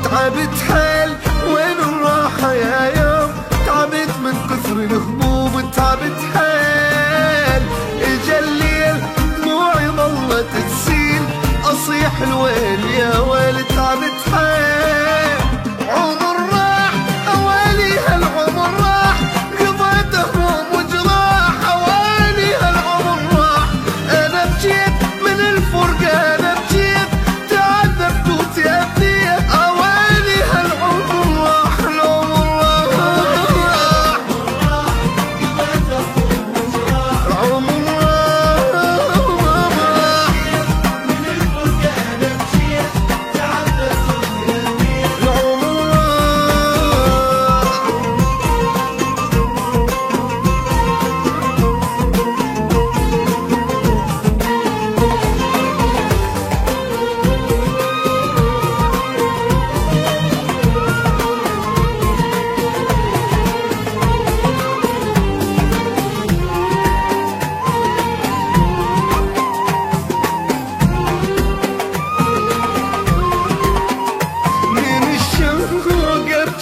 تعبت حيل وين الراحة يا يوم، تعبت من كثر الهموم، تعبت حيل اجا الليل دموعي ظلت تسيل، اصيح الويل يا ويل تعبت حيل. عمر راح اوالي هالعمر راح، قضيت هموم وجراح اوالي هالعمر راح، انا بجيت من الفرقة انا بجيت تعذبت وتأذيت اوالي هالعمر راح العمر راح العمر راح من الفرقة انا بجيت تعذبت وتأذيت العمر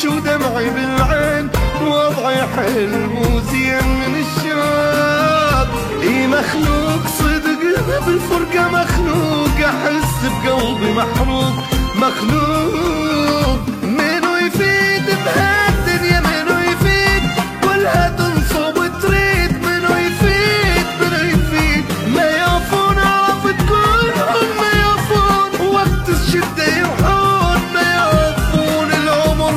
ودمعي بالعين وضعي حلو وزين من الشوق، اي مخلوق صدق بالفرقة مخلوق، احس بقلبي محروق مخلوق. منو يفيد بهالدنيا منو يفيد، كلها تنصب وتريد، منو يفيد منو يفيد، ما يعرفون عرفت كلهم ما يعرفون، وقت الشدة يروحون ما يعرفون العمر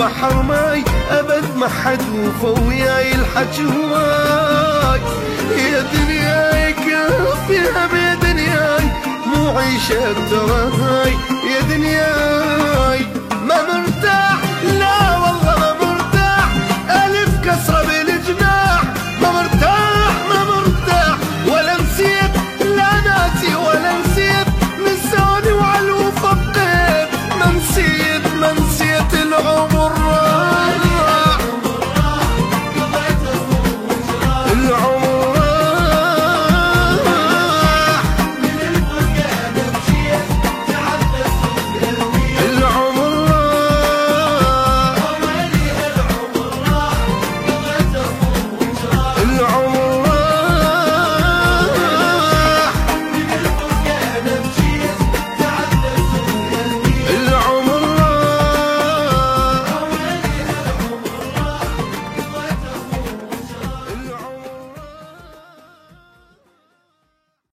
البحر ماي ابد ما حد وفى وياي الحكي هواي، يا دنياي كافيها يا دنياي مو عيشة ترى هاي، يا دنياي ما مرتاح